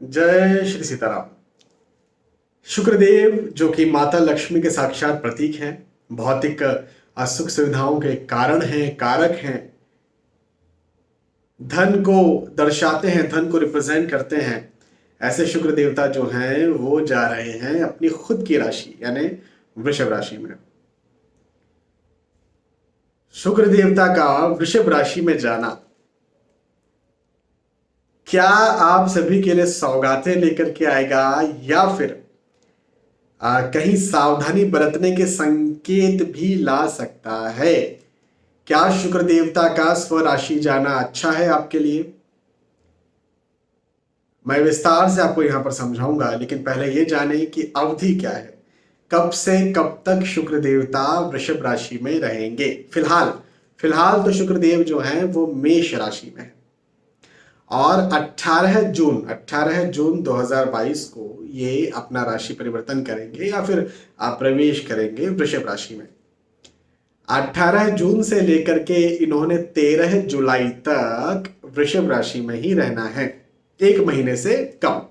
जय श्री सीताराम। शुक्रदेव जो कि माता लक्ष्मी के साक्षात प्रतीक हैं, भौतिक सुख सुविधाओं के कारण हैं, कारक हैं, धन को दर्शाते हैं, धन को रिप्रेजेंट करते हैं। ऐसे शुक्र देवता जो हैं वो जा रहे हैं अपनी खुद की राशि यानी वृषभ राशि में। शुक्र देवता का वृषभ राशि में जाना क्या आप सभी के लिए सौगातें लेकर के आएगा या फिर कहीं सावधानी बरतने के संकेत भी ला सकता है? क्या शुक्र देवता का स्वराशि जाना अच्छा है आपके लिए? मैं विस्तार से आपको यहां पर समझाऊंगा, लेकिन पहले यह जाने कि अवधि क्या है, कब से कब तक शुक्र देवता वृषभ राशि में रहेंगे। फिलहाल तो शुक्र देव जो हैं वो मेष राशि में है और 18 जून 2022 को ये अपना राशि परिवर्तन करेंगे या फिर प्रवेश करेंगे वृषभ राशि में। 18 जून से लेकर के इन्होंने 13 जुलाई तक वृषभ राशि में ही रहना है, 1 महीने से कम।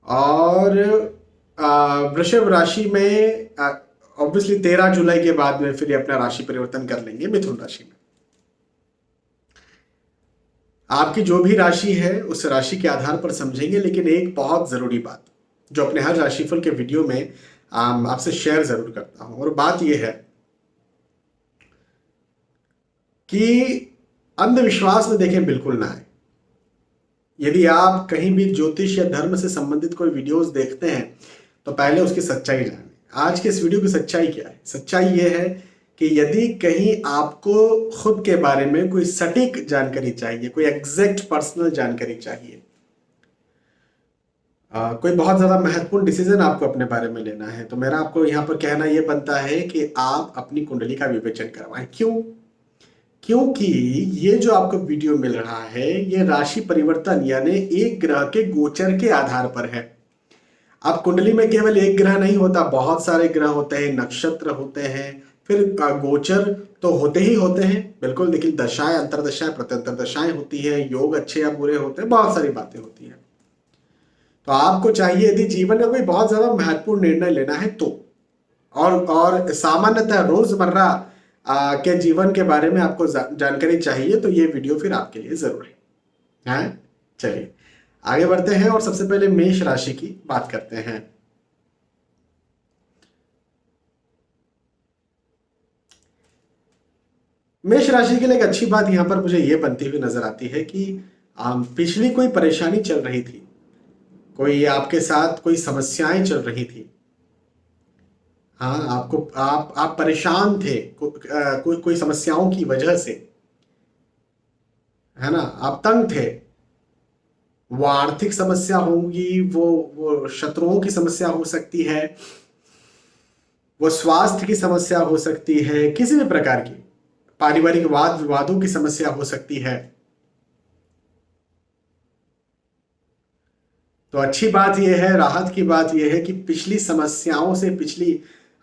और वृषभ राशि में ऑब्वियसली 13 जुलाई के बाद में फिर अपना राशि परिवर्तन कर लेंगे मिथुन राशि में। आपकी जो भी राशि है उस राशि के आधार पर समझेंगे, लेकिन एक बहुत जरूरी बात जो अपने हर राशिफल के वीडियो में आपसे शेयर जरूर करता हूं, और बात यह है कि अंधविश्वास में देखें बिल्कुल ना आए। यदि आप कहीं भी ज्योतिष या धर्म से संबंधित कोई वीडियोस देखते हैं तो पहले उसकी सच्चाई जानें। आज के इस वीडियो की सच्चाई क्या है? सच्चाई यह है कि यदि कहीं आपको खुद के बारे में कोई सटीक जानकारी चाहिए, कोई एग्जैक्ट पर्सनल जानकारी चाहिए, कोई बहुत ज्यादा महत्वपूर्ण डिसीजन आपको अपने बारे में लेना है, तो मेरा आपको यहाँ पर कहना यह बनता है कि आप अपनी कुंडली का विवेचन करवाएं। क्योंकि ये जो आपको वीडियो मिल रहा है ये राशि परिवर्तन यानी एक ग्रह के गोचर के आधार पर है। अब कुंडली में केवल एक ग्रह नहीं होता, बहुत सारे ग्रह होते हैं, नक्षत्र होते हैं, फिर गोचर तो होते ही होते हैं बिल्कुल, लेकिन दशाएं, अंतरदशाएं, प्रत्यंतर दशाएं होती है, योग अच्छे या बुरे होते हैं, बहुत सारी बातें होती हैं। तो आपको चाहिए यदि जीवन में कोई बहुत ज्यादा महत्वपूर्ण निर्णय लेना है तो, और सामान्यतः रोजमर्रा के जीवन के बारे में आपको जानकारी चाहिए, तो ये वीडियो फिर आपके लिए जरूर है। चलिए आगे बढ़ते हैं और सबसे पहले मेष राशि की बात करते हैं। मेष राशि के लिए एक अच्छी बात यहां पर मुझे यह बनती हुई नजर आती है कि पिछली कोई परेशानी चल रही थी, कोई आपके साथ कोई समस्याएं चल रही थी, हाँ आपको आप परेशान थे कोई समस्याओं की वजह से, है ना, आप तंग थे। वो आर्थिक समस्या होगी, वो शत्रुओं की समस्या हो सकती है, वो स्वास्थ्य की समस्या हो सकती है, किसी भी प्रकार की पारिवारिक वाद विवादों की समस्या हो सकती है। तो अच्छी बात यह है, राहत की बात यह है कि पिछली समस्याओं से, पिछली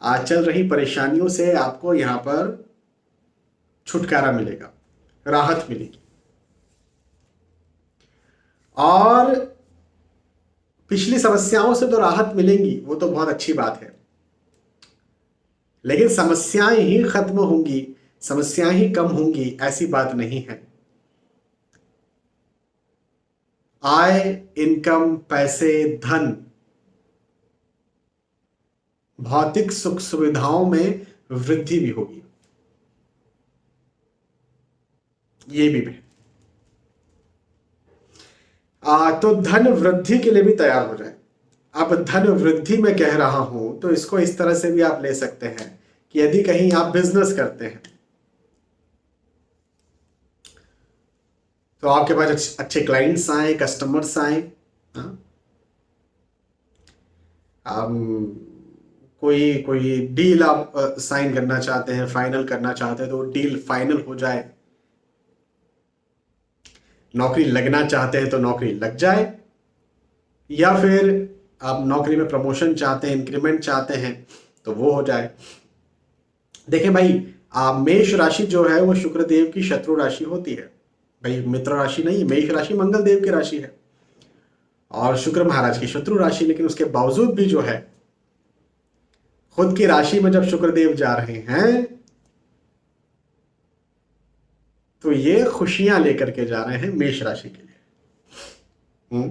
चल रही परेशानियों से आपको यहां पर छुटकारा मिलेगा, राहत मिलेगी। और पिछली समस्याओं से तो राहत मिलेंगी, वो तो बहुत अच्छी बात है, लेकिन समस्याएं ही खत्म होंगी, समस्याएं ही कम होंगी ऐसी बात नहीं है। आय, इनकम, पैसे, धन, भौतिक सुख सुविधाओं में वृद्धि भी होगी, ये भी है। तो धन वृद्धि के लिए भी तैयार हो जाए। अब धन वृद्धि में कह रहा हूं तो इसको इस तरह से भी आप ले सकते हैं कि यदि कहीं आप बिजनेस करते हैं तो आपके पास अच्छे क्लाइंट्स आए, कस्टमर्स आए, कोई डील आप साइन करना चाहते हैं, फाइनल करना चाहते हैं तो डील फाइनल हो जाए, नौकरी लगना चाहते हैं तो नौकरी लग जाए, या फिर आप नौकरी में प्रमोशन चाहते हैं, इंक्रीमेंट चाहते हैं तो वो हो जाए। देखें भाई, मेष राशि जो है वो शुक्र देव की शत्रु राशि होती है भाई, मित्र राशि नहीं। मेष राशि मंगल देव की राशि है, और शुक्र महाराज की शत्रु राशि, लेकिन उसके बावजूद भी जो है खुद की राशि में जब शुक्रदेव जा रहे हैं तो ये खुशियां लेकर के जा रहे हैं मेष राशि के लिए।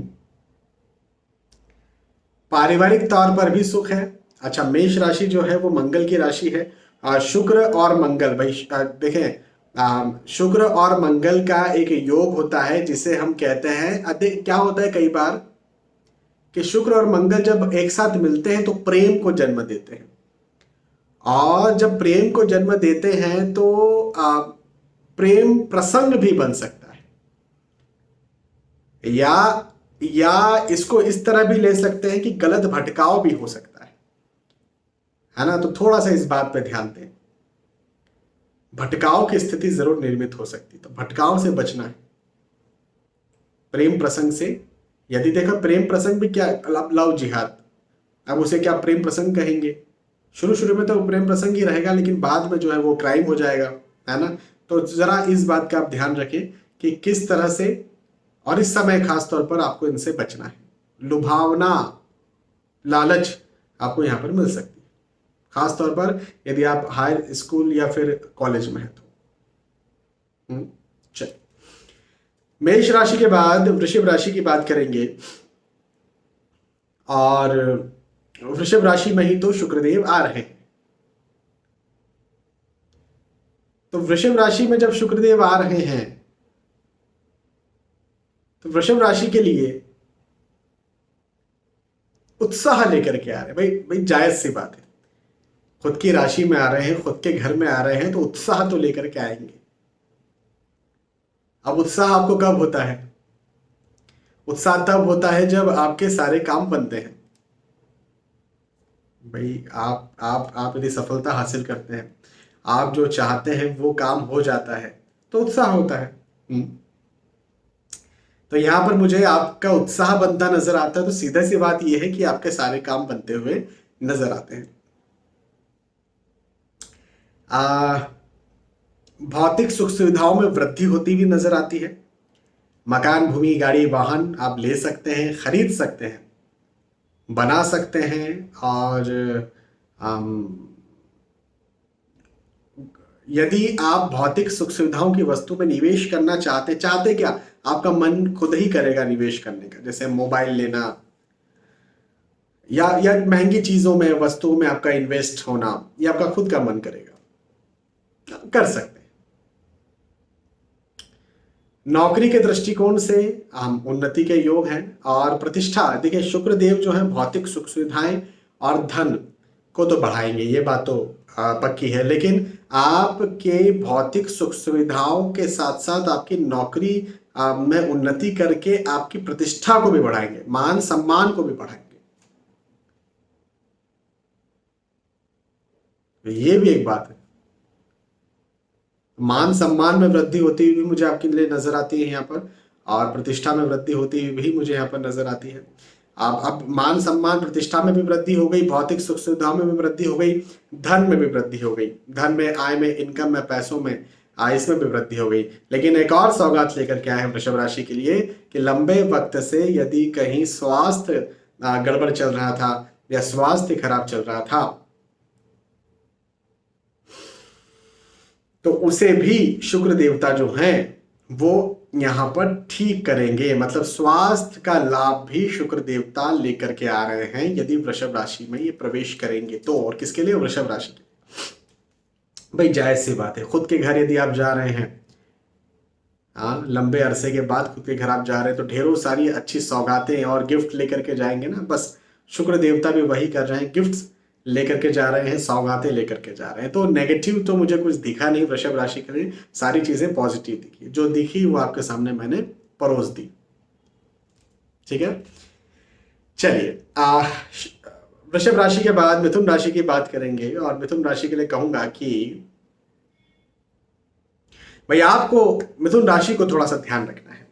पारिवारिक तौर पर भी सुख है। अच्छा, मेष राशि जो है वो मंगल की राशि है। शुक्र और मंगल, भाई देखें, शुक्र और मंगल का एक योग होता है जिसे हम कहते हैं, क्या होता है कई बार कि शुक्र और मंगल जब एक साथ मिलते हैं तो प्रेम को जन्म देते हैं, और जब प्रेम को जन्म देते हैं तो प्रेम प्रसंग भी बन सकता है, या इसको इस तरह भी ले सकते हैं कि गलत भटकाव भी हो सकता है ना। तो थोड़ा सा इस बात पे ध्यान दें, भटकाव की स्थिति जरूर निर्मित हो सकती, तो भटकाव से बचना है प्रेम प्रसंग से। यदि देखो प्रेम प्रसंग भी क्या, लव जिहाद, अब उसे क्या प्रेम प्रसंग कहेंगे? शुरू शुरू में तो प्रेम प्रसंग ही रहेगा, लेकिन बाद में जो है वो क्राइम हो जाएगा, है ना। तो जरा इस बात का आप ध्यान रखें कि किस तरह से, और इस समय खास तौर पर आपको इनसे बचना है। लुभावना, लालच आपको यहां पर मिल सकती है, खास तौर पर यदि आप हायर स्कूल या फिर कॉलेज में है तो। चलिए, मेष राशि के बाद वृषभ राशि की बात करेंगे, और वृषभ राशि में ही तो शुक्रदेव आ रहे हैं। तो वृषभ राशि में जब शुक्रदेव आ रहे हैं तो वृषभ राशि के लिए उत्साह लेकर के आ रहे हैं। भाई जायज सी बात है, खुद की राशि में आ रहे हैं, खुद के घर में आ रहे हैं, तो उत्साह तो लेकर के आएंगे। अब उत्साह आपको कब होता है? उत्साह तब होता है जब आपके सारे काम बनते हैं। भाई आप यदि सफलता हासिल करते हैं, आप जो चाहते हैं वो काम हो जाता है, तो उत्साह होता है। तो यहां पर मुझे आपका उत्साह बनता नजर आता है, तो सीधा सी बात यह है कि आपके सारे काम बनते हुए नजर आते हैं। भौतिक सुख सुविधाओं में वृद्धि होती भी नजर आती है। मकान, भूमि, गाड़ी, वाहन आप ले सकते हैं, खरीद सकते हैं, बना सकते हैं, और यदि आप भौतिक सुख सुविधाओं की वस्तु में निवेश करना चाहते क्या, आपका मन खुद ही करेगा निवेश करने का, जैसे मोबाइल लेना या महंगी चीजों में, वस्तुओं में आपका इन्वेस्ट होना, ये आपका खुद का मन करेगा, कर सकते हैं। नौकरी के दृष्टिकोण से हम उन्नति के योग हैं, और प्रतिष्ठा, देखिए शुक्रदेव जो है भौतिक सुख सुविधाएं और धन को तो बढ़ाएंगे, ये बात तो पक्की है, लेकिन आपके भौतिक सुख सुविधाओं के साथ साथ आपकी नौकरी में उन्नति करके आपकी प्रतिष्ठा को भी बढ़ाएंगे, मान सम्मान को भी बढ़ाएंगे। ये भी एक बात है, मान सम्मान में वृद्धि होती हुई भी मुझे आपके लिए नजर आती है यहाँ पर, और प्रतिष्ठा में वृद्धि होती हुई भी मुझे यहाँ पर नजर आती है। अब मान सम्मान प्रतिष्ठा में भी वृद्धि हो गई, भौतिक सुख सुविधाओं में भी वृद्धि हो गई, धन में भी वृद्धि हो गई, धन में, आय में, इनकम में, पैसों में, इसमें भी वृद्धि हो गई। लेकिन एक और सौगात लेकर के आए हैं वृषभ राशि के लिए कि लंबे वक्त से यदि कहीं स्वास्थ्य गड़बड़ चल रहा था या स्वास्थ्य खराब चल रहा था, तो उसे भी शुक्र देवता जो हैं वो यहां पर ठीक करेंगे। मतलब स्वास्थ्य का लाभ भी शुक्र देवता लेकर के आ रहे हैं यदि वृषभ राशि में ये प्रवेश करेंगे तो। और किसके लिए? वृषभ राशि के। भाई जायज सी बात है, खुद के घर यदि आप जा रहे हैं, लंबे अरसे के बाद खुद के घर आप जा रहे हैं, तो ढेरों सारी अच्छी सौगातें और गिफ्ट लेकर के जाएंगे ना। बस शुक्र देवता भी वही कर रहे हैं, गिफ्ट्स लेकर के जा रहे हैं, सौगातें लेकर के जा रहे हैं। तो नेगेटिव तो मुझे कुछ दिखा नहीं वृषभ राशि के लिए, सारी चीजें पॉजिटिव दिखी, जो दिखी वो आपके सामने मैंने परोस दी। ठीक है, चलिए वृषभ राशि के बाद मिथुन राशि की बात करेंगे। और मिथुन राशि के लिए कहूंगा कि भाई आपको मिथुन राशि को थोड़ा सा ध्यान रखना है।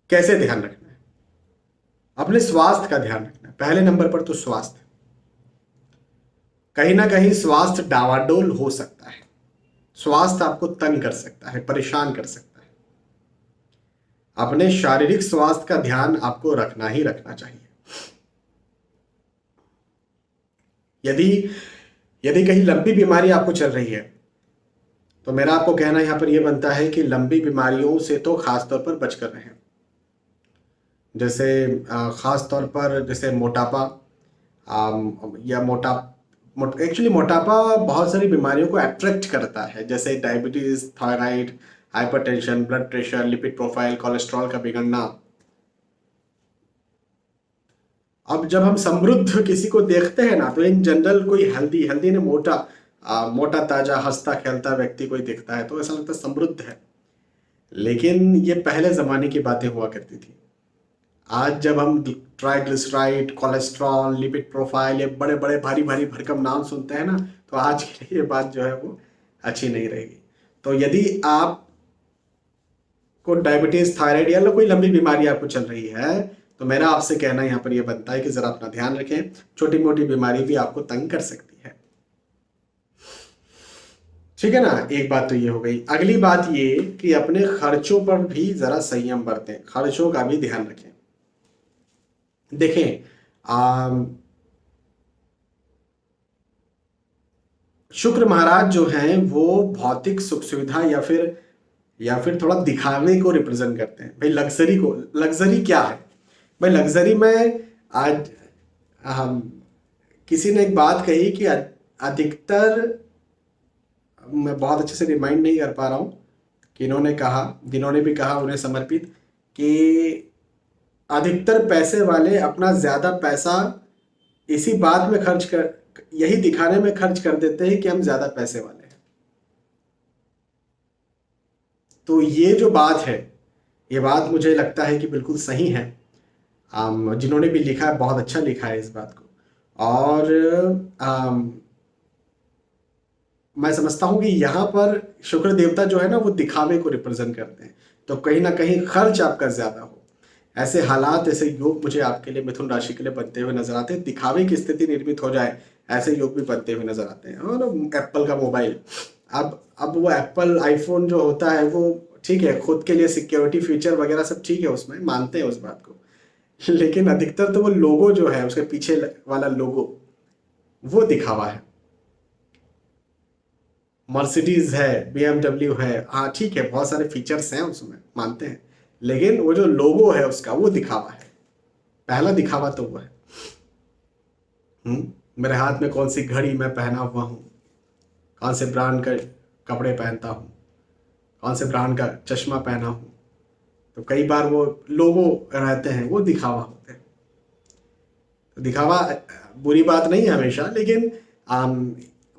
कैसे ध्यान रखना है? अपने स्वास्थ्य का ध्यान रखना है पहले नंबर पर। तो स्वास्थ्य, कहीं ना कहीं स्वास्थ्य डावाडोल हो सकता है, स्वास्थ्य आपको तंग कर सकता है, परेशान कर सकता है। अपने शारीरिक स्वास्थ्य का ध्यान आपको रखना ही रखना चाहिए। यदि यदि कहीं लंबी बीमारी आपको चल रही है तो मेरा आपको कहना यहाँ पर यह बनता है कि लंबी बीमारियों से तो खास तौर पर बच कर रहें। जैसे खास तौर पर जैसे मोटापा, या एक्चुअली मोटापा बहुत सारी बीमारियों को अट्रैक्ट करता है, जैसे diabetes, thyroid, hypertension, blood pressure, lipid profile, cholesterol का बिगड़ना। अब जब हम समृद्ध किसी को देखते हैं ना, तो इन जनरल कोई हेल्दी हेल्दी ने मोटा मोटा ताजा हंसता खेलता व्यक्ति कोई दिखता है तो ऐसा लगता है समृद्ध है। लेकिन ये पहले जमाने की बातें हुआ करती थी। आज जब हम ट्राइग्लिसराइड, कोलेस्ट्रॉल, लिपिड प्रोफाइल, ये बड़े बड़े भारी भारी भरकम नाम सुनते हैं ना, तो आज के लिए ये बात जो है वो अच्छी नहीं रहेगी। तो यदि आप को डायबिटीज, थायराइड या कोई लंबी बीमारी आपको चल रही है तो मेरा आपसे कहना यहाँ पर यह बनता है कि जरा अपना ध्यान रखें। छोटी मोटी बीमारी भी आपको तंग कर सकती है, ठीक है ना। एक बात तो ये हो गई। अगली बात ये कि अपने खर्चों पर भी जरा संयम बरतें, खर्चों का भी ध्यान रखें। देखें, शुक्र महाराज जो हैं वो भौतिक सुख सुविधा या फिर थोड़ा दिखावे को रिप्रेजेंट करते हैं। भाई लग्जरी को, लग्जरी क्या है भाई? लग्जरी में आज हम किसी ने एक बात कही कि अधिकतर, मैं बहुत अच्छे से रिमाइंड नहीं कर पा रहा हूँ कि इन्होंने कहा, जिन्होंने भी कहा उन्हें समर्पित, कि अधिकतर पैसे वाले अपना ज़्यादा पैसा इसी बात में खर्च कर, यही दिखाने में खर्च कर देते हैं कि हम ज़्यादा पैसे वाले हैं। तो ये जो बात है, ये बात मुझे लगता है कि बिल्कुल सही है। जिन्होंने भी लिखा है बहुत अच्छा लिखा है इस बात को। और मैं समझता हूँ कि यहाँ पर शुक्र देवता जो है ना वो दिखावे को रिप्रेजेंट करते हैं। तो कहीं ना कहीं खर्च आपका ज़्यादा हो, ऐसे हालात, ऐसे योग मुझे आपके लिए, मिथुन राशि के लिए बनते हुए नजर आते हैं। दिखावे की स्थिति निर्मित हो जाए ऐसे योग भी बनते हुए नजर आते हैं। और एप्पल का मोबाइल, अब वो एप्पल आईफोन जो होता है वो ठीक है, खुद के लिए सिक्योरिटी फीचर वगैरह सब ठीक है, उसमें मानते हैं उस बात को, लेकिन अधिकतर तो वो लोगो जो है, उसके पीछे वाला लोगो, वो दिखावा है। मर्सिडीज है, BMW है, हाँ ठीक है, बहुत सारे फीचर्स हैं उसमें, मानते हैं, लेकिन वो जो लोगो है उसका वो दिखावा है। पहला दिखावा तो वो है। मेरे हाथ में कौन सी घड़ी मैं पहना हुआ हूँ, कौन से ब्रांड का कपड़े पहनता हूँ, कौन से ब्रांड का चश्मा पहना हूँ, तो कई बार वो लोगो रहते हैं, वो दिखावा होते हैं। तो दिखावा बुरी बात नहीं है हमेशा, लेकिन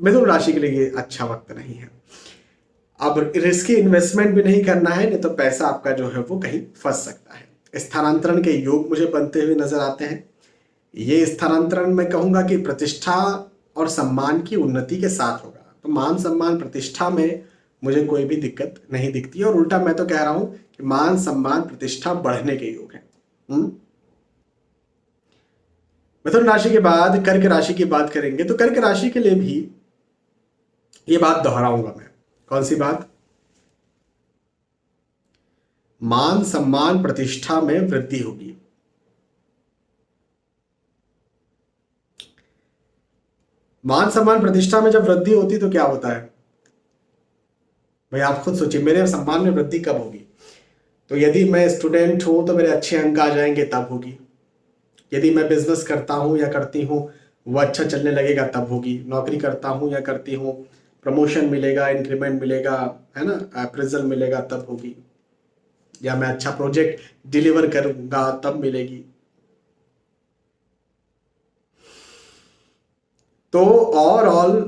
मिथुन राशि के लिए ये अच्छा वक्त नहीं है। अब रिस्की इन्वेस्टमेंट भी नहीं करना है, नहीं तो पैसा आपका जो है वो कहीं फंस सकता है। स्थानांतरण के योग मुझे बनते हुए नजर आते हैं। ये स्थानांतरण मैं कहूँगा कि प्रतिष्ठा और सम्मान की उन्नति के साथ होगा। तो मान सम्मान प्रतिष्ठा में मुझे कोई भी दिक्कत नहीं दिखती है, और उल्टा मैं तो कह रहा हूँ कि मान सम्मान प्रतिष्ठा बढ़ने के योग है। मिथुन राशि के बाद कर्क राशि की बात करेंगे, तो कर्क राशि के लिए भी ये बात दोहराऊंगा मैं। कौन सी बात? मान सम्मान प्रतिष्ठा में वृद्धि होगी। मान सम्मान प्रतिष्ठा में जब वृद्धि होती तो क्या होता है भाई? आप खुद सोचिए, मेरे सम्मान में वृद्धि कब होगी? तो यदि मैं स्टूडेंट हूं तो मेरे अच्छे अंक आ जाएंगे, तब होगी। यदि मैं बिजनेस करता हूं या करती हूं, वो अच्छा चलने लगेगा, तब होगी। नौकरी करता हूं या करती हूं, प्रमोशन मिलेगा, इंक्रीमेंट मिलेगा, है ना, अप्रेजल मिलेगा, तब होगी। या मैं अच्छा प्रोजेक्ट डिलीवर करूंगा, तब मिलेगी। तो ओवरऑल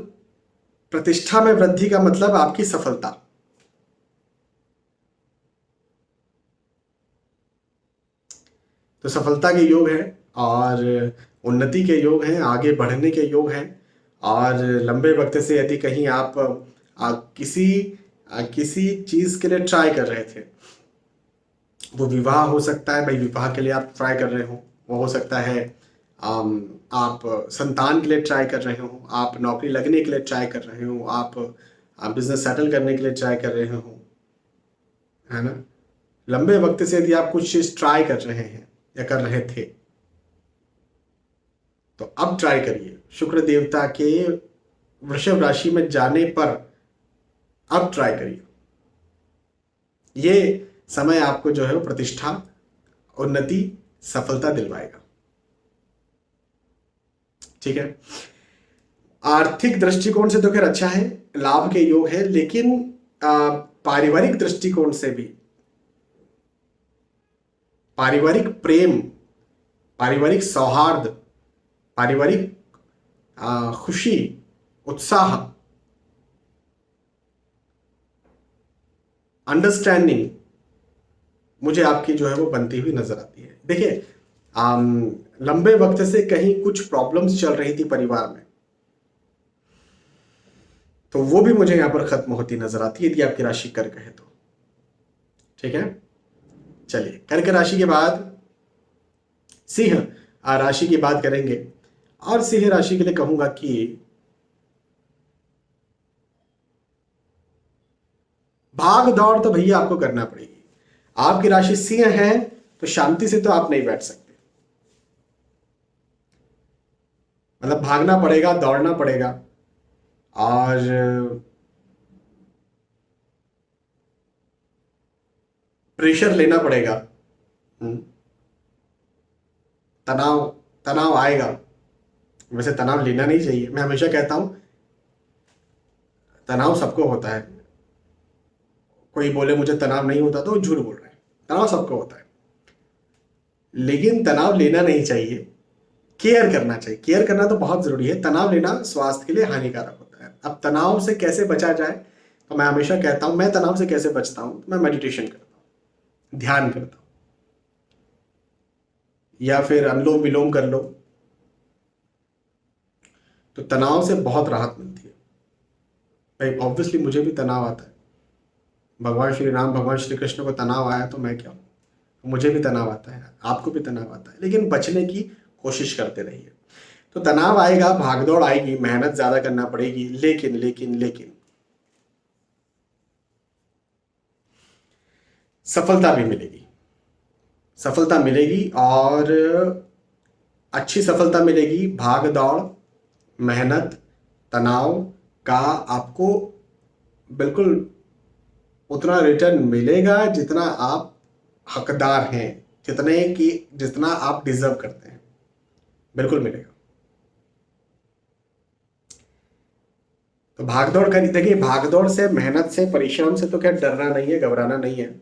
प्रतिष्ठा में वृद्धि का मतलब आपकी सफलता। तो सफलता के योग है और उन्नति के योग हैं, आगे बढ़ने के योग हैं। और लंबे वक्त से यदि कहीं आप किसी चीज के लिए ट्राई कर रहे थे, वो विवाह हो सकता है भाई, विवाह के लिए आप ट्राई कर रहे हो, वो हो सकता है आप संतान के लिए ट्राई कर रहे हो, आप नौकरी लगने के लिए ट्राई कर रहे हो, आप बिजनेस सेटल करने के लिए ट्राई कर रहे हो, है ना। लंबे वक्त से यदि आप कुछ चीज ट्राई कर रहे हैं या कर रहे थे, तो अब ट्राई करिए। शुक्र देवता के वृषभ राशि में जाने पर अब ट्राई करिए। ये समय आपको जो है वो प्रतिष्ठा, उन्नति, सफलता दिलवाएगा। ठीक है। आर्थिक दृष्टिकोण से तो खैर अच्छा है, लाभ के योग है, लेकिन पारिवारिक दृष्टिकोण से भी, पारिवारिक प्रेम, पारिवारिक सौहार्द, पारिवारिक खुशी, उत्साह, अंडरस्टैंडिंग मुझे आपकी जो है वो बनती हुई नजर आती है। देखिए, लंबे वक्त से कहीं कुछ प्रॉब्लम्स चल रही थी परिवार में, तो वो भी मुझे यहां पर खत्म होती नजर आती है, यदि आपकी राशि कर्क है तो। ठीक है। चलिए, कर्क राशि के बाद सिंह राशि की बात करेंगे। और सिंह राशि के लिए कहूंगा कि भाग दौड़ तो भैया आपको करना पड़ेगी। आपकी राशि सिंह है तो शांति से तो आप नहीं बैठ सकते, मतलब भागना पड़ेगा, दौड़ना पड़ेगा, और प्रेशर लेना पड़ेगा। तनाव तनाव आएगा। वैसे तनाव लेना नहीं चाहिए, मैं हमेशा कहता हूं तनाव सबको होता है। कोई बोले मुझे तनाव नहीं होता तो वो झूठ बोल रहे हैं। तनाव सबको होता है, लेकिन तनाव लेना नहीं चाहिए, केयर करना चाहिए। केयर करना तो बहुत जरूरी है, तनाव लेना स्वास्थ्य के लिए हानिकारक होता है। अब तनाव से कैसे बचा जाए, तो मैं हमेशा कहता हूं, मैं तनाव से कैसे बचता हूं, मैं मेडिटेशन करता हूं, ध्यान करता हूं, या फिर अनुलोम विलोम कर लो, तो तनाव से बहुत राहत मिलती है। भाई ऑब्वियसली मुझे भी तनाव आता है, भगवान श्री राम, भगवान श्री कृष्ण को तनाव आया तो मैं क्या हूँ, मुझे भी तनाव आता है, आपको भी तनाव आता है, लेकिन बचने की कोशिश करते रहिए। तो तनाव आएगा, भागदौड़ आएगी, मेहनत ज्यादा करना पड़ेगी, लेकिन लेकिन लेकिन सफलता भी मिलेगी। सफलता मिलेगी, और अच्छी सफलता मिलेगी। भाग दौड़, मेहनत, तनाव का आपको बिल्कुल उतना रिटर्न मिलेगा जितना आप हकदार हैं, जितना आप डिजर्व करते हैं, बिल्कुल मिलेगा। तो भागदौड़ करिए। देखिए, भागदौड़ से, मेहनत से, परिश्रम से तो क्या डरना नहीं है, घबराना नहीं है,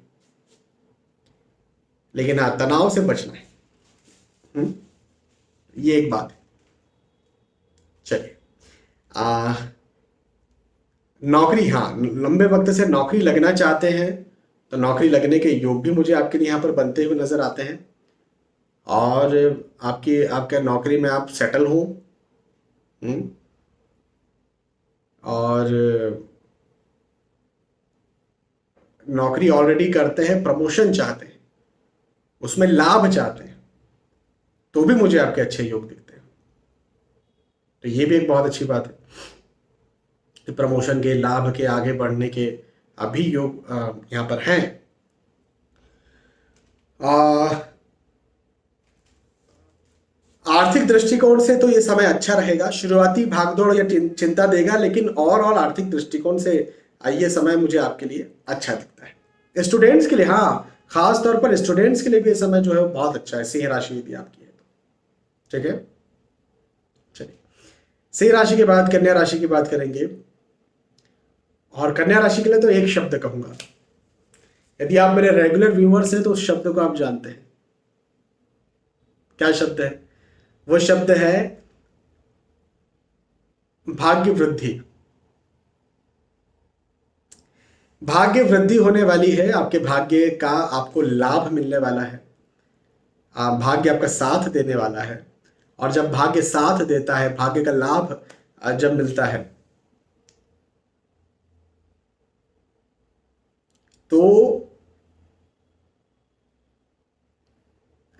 लेकिन हाँ तनाव से बचना है। ये एक बात है। चलिए, नौकरी, हाँ लंबे वक्त से नौकरी लगना चाहते हैं तो नौकरी लगने के योग भी मुझे आपके लिए यहाँ पर बनते हुए नजर आते हैं। और आपके नौकरी में आप सेटल हो, और नौकरी ऑलरेडी करते हैं, प्रमोशन चाहते हैं, उसमें लाभ चाहते हैं, तो भी मुझे आपके अच्छे योग दिखते हैं। तो ये भी एक बहुत अच्छी बात है कि प्रमोशन के, लाभ के, आगे बढ़ने के अभी योग यहाँ पर हैं। आर्थिक दृष्टिकोण से तो ये समय अच्छा रहेगा। शुरुआती भागदौड़ या चिंता देगा, लेकिन ओवरऑल आर्थिक दृष्टिकोण से ये समय मुझे आपके लिए अच्छा दिखता है। स्टूडेंट्स के लिए, हाँ खास तौर पर स्टूडेंट्स के लिए भी ये समय जो है वो बहुत अच्छा है, सिंह राशि यदि आपकी है तो। ठीक है। चलिए, सिंह राशि के बाद कन्या राशि की बात करेंगे। और कन्या राशि के लिए तो एक शब्द कहूंगा, यदि आप मेरे रेगुलर व्यूअर्स हैं तो उस शब्द को आप जानते हैं। क्या शब्द है? वो शब्द है भाग्य वृद्धि। भाग्य वृद्धि होने वाली है, आपके भाग्य का आपको लाभ मिलने वाला है। भाग्य आपका साथ देने वाला है, और जब भाग्य साथ देता है, भाग्य का लाभ जब मिलता है, तो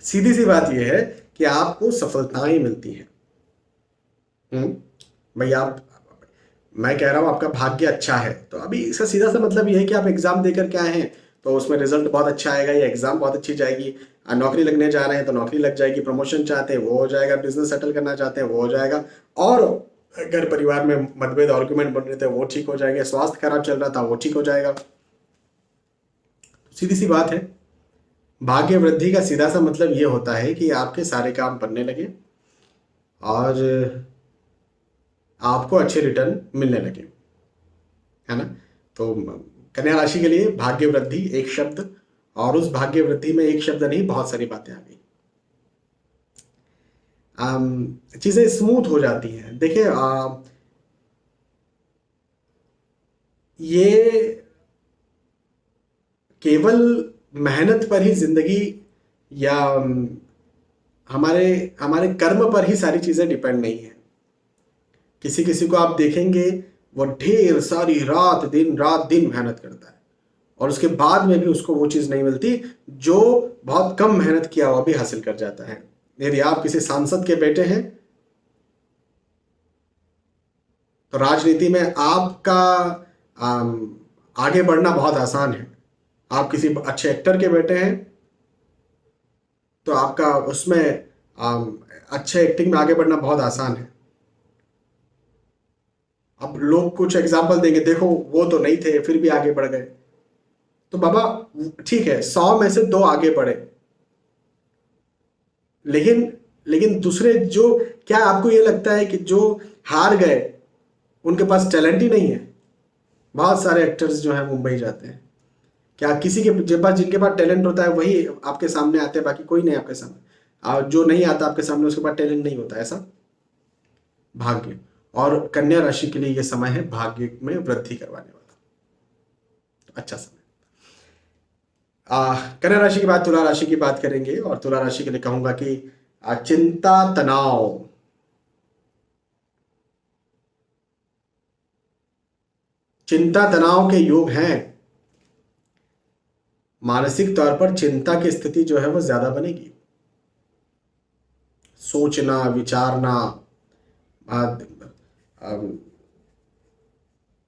सीधी सी बात यह है कि आपको सफलताएं मिलती हैं। भाई मैं कह रहा हूं आपका भाग्य अच्छा है, तो अभी इसका सीधा सा मतलब यह है कि आप एग्जाम देकर के आए हैं तो उसमें रिजल्ट बहुत अच्छा आएगा, या एग्जाम बहुत अच्छी जाएगी। नौकरी लगने जा रहे हैं तो नौकरी लग जाएगी, प्रमोशन चाहते हैं वो हो जाएगा, बिजनेस सेटल करना चाहते हैं वो हो जाएगा, और घर परिवार में मतभेद आर्गुमेंट बन रहे थे वो ठीक हो जाएंगे, स्वास्थ्य खराब चल रहा था वो ठीक हो जाएगा। सीधी सी बात है, भाग्य वृद्धि का सीधा सा मतलब ये होता है कि आपके सारे काम बनने लगे और आपको अच्छे रिटर्न मिलने लगे, है ना। तो कन्या राशि के लिए भाग्य वृद्धि एक शब्द, और उस भाग्य वृद्धि में एक शब्द नहीं बहुत सारी बातें आ गई। चीजें स्मूथ हो जाती हैं। देखिए ये केवल मेहनत पर ही जिंदगी या हमारे हमारे कर्म पर ही सारी चीजें डिपेंड नहीं है। किसी किसी को आप देखेंगे वो ढेर सारी दिन रात दिन मेहनत करता है और उसके बाद में भी उसको वो चीज नहीं मिलती जो बहुत कम मेहनत किया हुआ भी हासिल कर जाता है। यदि आप किसी सांसद के बेटे हैं तो राजनीति में आपका आगे बढ़ना बहुत आसान है। आप किसी अच्छे एक्टर के बेटे हैं तो आपका उसमें अच्छे एक्टिंग में आगे बढ़ना बहुत आसान है। अब लोग कुछ एग्जाम्पल देंगे, देखो वो तो नहीं थे फिर भी आगे बढ़ गए, तो बाबा ठीक है 100 में से 2 आगे बढ़े, लेकिन लेकिन दूसरे जो, क्या आपको ये लगता है कि जो हार गए उनके पास टैलेंट ही नहीं है? बहुत सारे एक्टर्स जो है मुंबई जाते हैं, क्या किसी के पास, जिनके पास टैलेंट होता है वही आपके सामने आते हैं, बाकी कोई नहीं आपके सामने, और जो नहीं आता आपके सामने उसके पास टैलेंट नहीं होता, ऐसा भाग्य। और कन्या राशि के लिए यह समय है भाग्य में वृद्धि करवाने वाला, तो अच्छा समय। कन्या राशि के बाद तुला राशि की बात करेंगे, और तुला राशि के लिए कहूंगा कि चिंता तनाव, चिंता तनाव के योग हैं। मानसिक तौर पर चिंता की स्थिति जो है वो ज्यादा बनेगी, सोचना विचारना,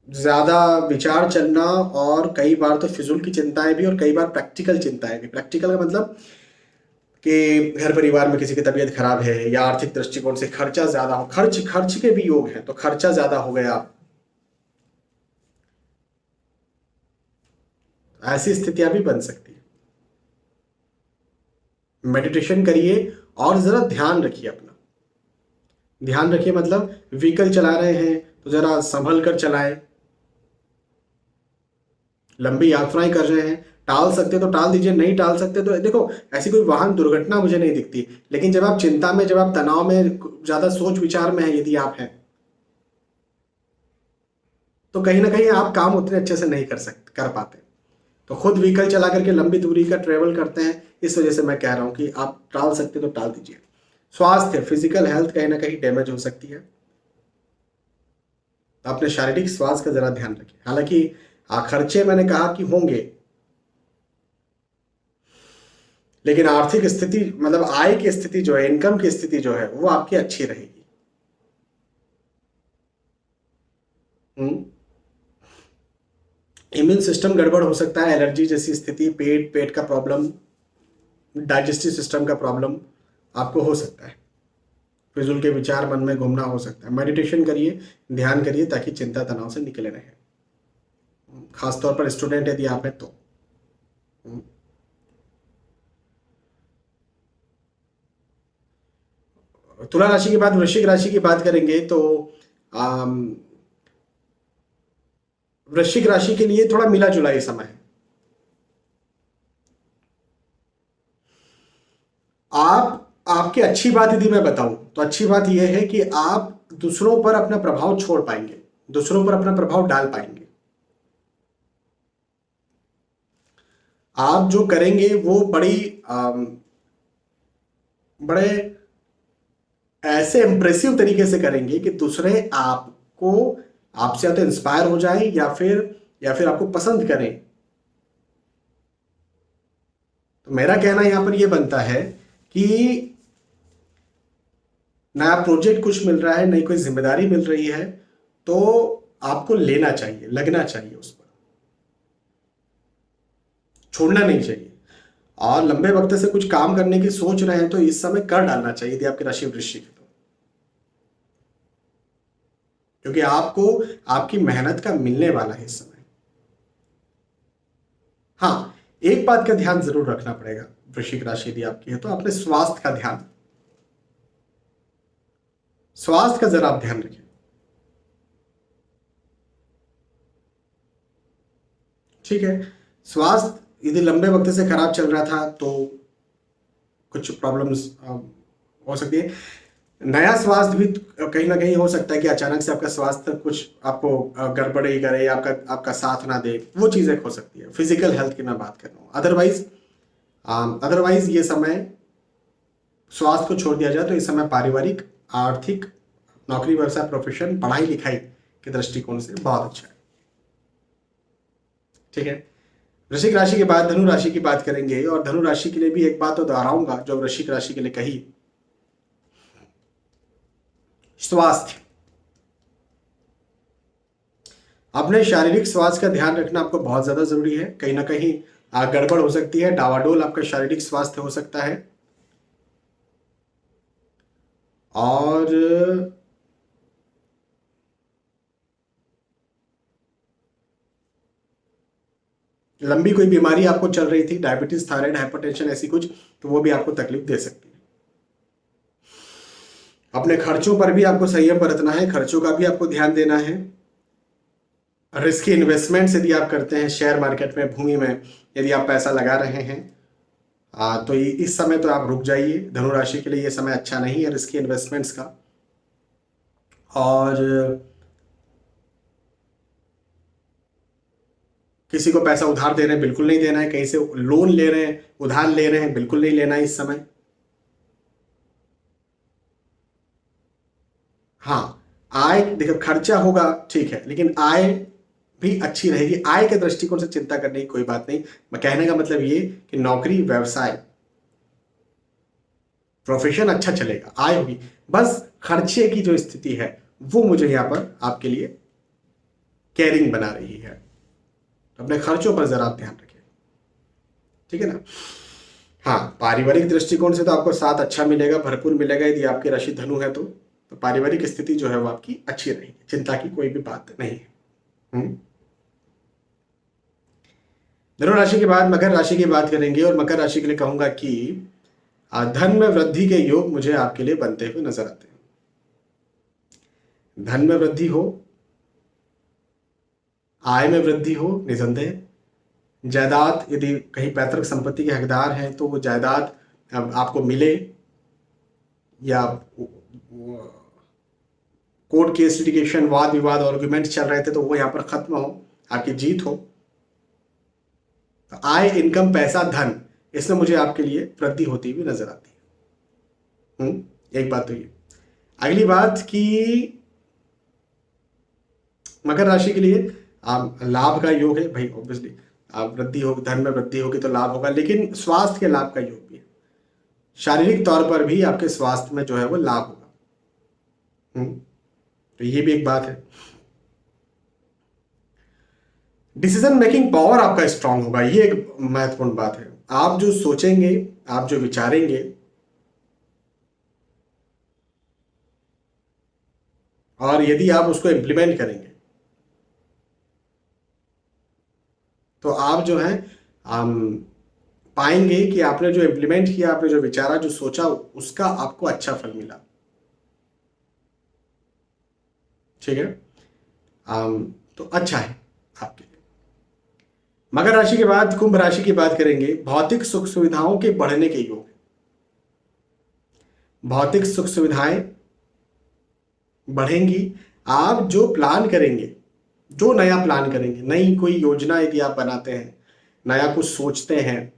ज्यादा विचार चलना, और कई बार तो फिजूल की चिंताएं भी और कई बार प्रैक्टिकल चिंताएं भी। प्रैक्टिकल का मतलब कि घर परिवार में किसी की तबीयत खराब है या आर्थिक दृष्टिकोण से खर्चा ज्यादा हो, खर्च के भी योग हैं, तो खर्चा ज्यादा हो गया, ऐसी स्थितियां भी बन सकती है। मेडिटेशन करिए और जरा ध्यान रखिए अपना, ध्यान रखिए मतलब व्हीकल चला रहे हैं तो जरा संभल कर चलाएं, लंबी यात्राएं कर रहे हैं टाल सकते तो टाल दीजिए, नहीं टाल सकते तो देखो ऐसी कोई वाहन दुर्घटना मुझे नहीं दिखती, लेकिन जब आप चिंता में, जब आप तनाव में, ज्यादा सोच विचार में है, यदि आप हैं तो कहीं ना कहीं आप काम उतने अच्छे से नहीं कर पाते। तो खुद व्हीकल चला करके लंबी दूरी का ट्रेवल करते हैं, इस वजह से मैं कह रहा हूं कि आप टाल सकते तो टाल दीजिए। स्वास्थ्य, फिजिकल हेल्थ कहीं ना कहीं डैमेज हो सकती है, तो अपने शारीरिक स्वास्थ्य का जरा ध्यान रखिए। हालांकि खर्चे मैंने कहा कि होंगे, लेकिन आर्थिक स्थिति मतलब आय की स्थिति जो है, इनकम की स्थिति जो है वो आपकी अच्छी रहेगी। इम्यून सिस्टम गड़बड़ हो सकता है, एलर्जी जैसी स्थिति, पेट का प्रॉब्लम, डाइजेस्टिव सिस्टम का प्रॉब्लम आपको हो सकता है, फिजूल के विचार मन में घूमना हो सकता है। मेडिटेशन करिए, ध्यान करिए, ताकि चिंता तनाव से निकले रहे, खासतौर पर स्टूडेंट यदि आप हैं तो। तुला राशि के बाद वृश्चिक राशि की बात करेंगे तो वृश्चिक राशि के लिए थोड़ा मिला जुला ये समय है। आपकी अच्छी बात यदि मैं बताऊं तो अच्छी बात यह है कि आप दूसरों पर अपना प्रभाव छोड़ पाएंगे, दूसरों पर अपना प्रभाव डाल पाएंगे। आप जो करेंगे वो बड़े ऐसे इंप्रेसिव तरीके से करेंगे कि दूसरे आपको, आपसे या तो इंस्पायर हो जाए या फिर आपको पसंद करें। तो मेरा कहना यहां पर यह बनता है कि नया प्रोजेक्ट कुछ मिल रहा है, नई कोई जिम्मेदारी मिल रही है, तो आपको लेना चाहिए, लगना चाहिए उस पर। छोड़ना नहीं चाहिए। और लंबे वक्त से कुछ काम करने की सोच रहे हैं तो इस समय कर डालना चाहिए यदि आपकी राशि वृश्चिक है तो, क्योंकि आपको आपकी मेहनत का मिलने वाला है इस समय। हाँ, एक बात का ध्यान जरूर रखना पड़ेगा, वृश्चिक राशि यदि आपकी है तो अपने स्वास्थ्य का ध्यान, स्वास्थ्य का जरा आप ध्यान रखें। ठीक है, स्वास्थ्य यदि लंबे वक्त से खराब चल रहा था तो कुछ प्रॉब्लम्स हो सकती है। नया स्वास्थ्य भी कहीं ना कहीं हो सकता है कि अचानक से आपका स्वास्थ्य कुछ आपको गड़बड़ी करे, आपका आपका साथ ना दे, वो चीज़ें हो सकती है। फिजिकल हेल्थ की मैं बात कर रहा हूँ। अदरवाइज ये समय स्वास्थ्य को छोड़ दिया जाए तो इस समय पारिवारिक, आर्थिक, नौकरी, व्यवसाय, प्रोफेशन, पढ़ाई लिखाई के दृष्टिकोण से बहुत अच्छा है। ठीक है, वृश्चिक राशि के बाद धनु राशि की बात करेंगे, और धनु राशि के लिए भी एक बात तो दोहराऊंगा जो वृश्चिक राशि के लिए कही, स्वास्थ्य। अपने शारीरिक स्वास्थ्य का ध्यान रखना आपको बहुत ज्यादा जरूरी है। कहीं ना कहीं गड़बड़ हो सकती है, डावाडोल आपका शारीरिक स्वास्थ्य हो सकता है। और लंबी कोई बीमारी आपको चल रही थी, डायबिटीज, थायराइड, हाइपरटेंशन, ऐसी कुछ, तो वो भी आपको तकलीफ दे सकती है। अपने खर्चों पर भी आपको संयम बरतना है, खर्चों का भी आपको ध्यान देना है। रिस्की इन्वेस्टमेंट्स यदि आप करते हैं, शेयर मार्केट में, भूमि में यदि आप पैसा लगा रहे हैं, तो इस समय तो आप रुक जाइए। धनु राशि के लिए ये समय अच्छा नहीं है रिस्की इन्वेस्टमेंट्स का। और किसी को पैसा उधार दे रहे हैं, बिल्कुल नहीं देना है। कहीं से लोन ले रहे हैं, उधार ले रहे हैं, बिल्कुल नहीं लेना है इस समय। हाँ, आय देखो, खर्चा होगा ठीक है, लेकिन आय भी अच्छी रहेगी। आय के दृष्टिकोण से चिंता करने की कोई बात नहीं। मैं कहने का मतलब ये कि नौकरी, व्यवसाय, प्रोफेशन अच्छा चलेगा, आय होगी। बस खर्चे की जो स्थिति है वो मुझे यहां पर आपके लिए केयरिंग बना रही है। तो अपने खर्चों पर जरा आप ध्यान रखें, ठीक है ना। हाँ, पारिवारिक दृष्टिकोण से तो आपको साथ अच्छा मिलेगा, भरपूर मिलेगा यदि आपकी राशि धनु है तो पारिवारिक स्थिति जो है वो आपकी अच्छी रहेगी, चिंता की कोई भी बात नहीं है। धनु राशि के बाद मकर राशि की बात करेंगे, और मकर राशि के लिए कहूंगा कि धन में वृद्धि के योग मुझे आपके लिए बनते हुए नजर आते हैं। धन में वृद्धि हो, आय में वृद्धि हो, निसंदेह। जायदाद, यदि कहीं पैतृक संपत्ति के हकदार हैं तो वो जायदाद आपको मिले, या कोर्ट केस, लिटिगेशन, वाद विवाद, आर्गुमेंट चल रहे थे तो वो यहाँ पर खत्म हो, आपकी जीत हो। तो आय, इनकम, पैसा, धन, इसमें मुझे आपके लिए वृद्धि होती हुई नजर आती है। एक बात तो ये। अगली बात कि मकर राशि के लिए लाभ का योग है भाई, ऑब्वियसली वृद्धि होगी, धन में वृद्धि होगी तो लाभ होगा, लेकिन स्वास्थ्य के लाभ का योग भी है। शारीरिक तौर पर भी आपके स्वास्थ्य में जो है वो लाभ होगा। तो ये भी एक बात है। डिसीजन मेकिंग पावर आपका स्ट्रांग होगा, ये एक महत्वपूर्ण बात है। आप जो सोचेंगे, आप जो विचारेंगे, और यदि आप उसको इम्प्लीमेंट करेंगे तो आप जो है पाएंगे कि आपने जो इम्प्लीमेंट किया, आपने जो विचारा, जो सोचा, उसका आपको अच्छा फल मिला। ठीक है, तो अच्छा है आपके लिए। मकर राशि के बाद कुंभ राशि की बात करेंगे। भौतिक सुख सुविधाओं के बढ़ने के योग, भौतिक सुख सुविधाएं बढ़ेंगी। आप जो प्लान करेंगे, जो नया प्लान करेंगे, नई कोई योजना यदि आप बनाते हैं, नया कुछ सोचते हैं,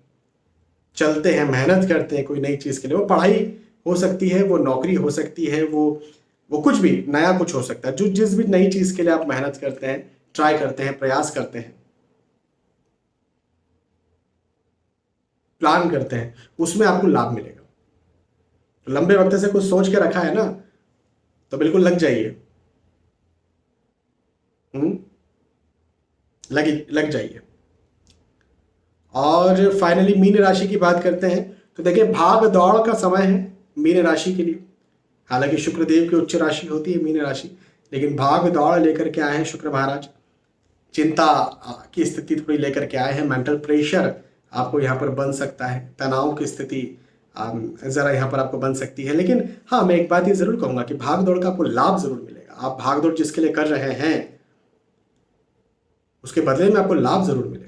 चलते हैं, मेहनत करते हैं कोई नई चीज के लिए, वो पढ़ाई हो सकती है, वो नौकरी हो सकती है, वो कुछ भी नया कुछ हो सकता है। जो जिस भी नई चीज के लिए आप मेहनत करते हैं, ट्राई करते हैं, प्रयास करते हैं, प्लान करते हैं, उसमें आपको लाभ मिलेगा। तो लंबे वक्त से कुछ सोच के रखा है ना, तो बिल्कुल लग जाइए। लग जाइए। और फाइनली मीन राशि की बात करते हैं तो देखिए भाग दौड़ का समय है मीन राशि के लिए। हालांकि शुक्रदेव की उच्च राशि होती है मीन राशि, लेकिन भाग दौड़ लेकर के आए हैं शुक्र महाराज। चिंता की स्थिति थोड़ी लेकर के आए हैं, मेंटल प्रेशर आपको यहाँ पर बन सकता है, तनाव की स्थिति ज़रा यहाँ पर आपको बन सकती है। लेकिन हाँ, मैं एक बात ये ज़रूर कहूँगा कि भाग दौड़ का आपको लाभ ज़रूर मिलेगा। आप भाग दौड़ जिसके लिए कर रहे हैं उसके बदले में आपको लाभ ज़रूर मिलेगा।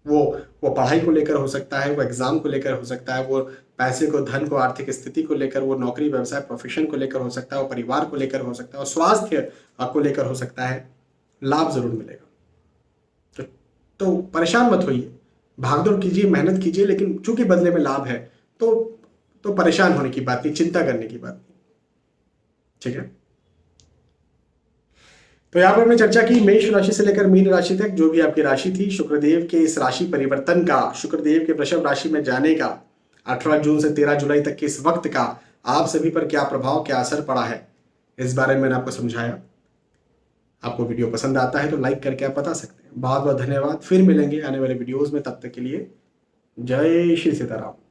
वो पढ़ाई को लेकर हो सकता है, वो एग्ज़ाम को लेकर हो सकता है, वो पैसे को, धन को, आर्थिक स्थिति को लेकर, वो नौकरी व्यवसाय प्रोफेशन को लेकर हो सकता है, वो परिवार को लेकर हो सकता है, और स्वास्थ्य को लेकर हो सकता है। लाभ ज़रूर मिलेगा। तो परेशान मत होइए, भागदौड़ कीजिए, मेहनत कीजिए, लेकिन चूंकि बदले में लाभ है तो परेशान होने की बात नहीं, चिंता करने की बात नहीं। ठीक है, तो यहाँ पर हमने चर्चा की मेष राशि से लेकर मीन राशि तक जो भी आपकी राशि थी, शुक्रदेव के इस राशि परिवर्तन का, शुक्रदेव के वृषभ राशि में जाने का 18 जून से 13 जुलाई तक के इस वक्त का आप सभी पर क्या प्रभाव, क्या असर पड़ा है, इस बारे में मैंने आपको समझाया। आपको वीडियो पसंद आता है तो लाइक करके आप बता सकते हैं। बहुत बहुत धन्यवाद। फिर मिलेंगे आने वाले वीडियोस में, तब तक के लिए जय श्री सीताराम।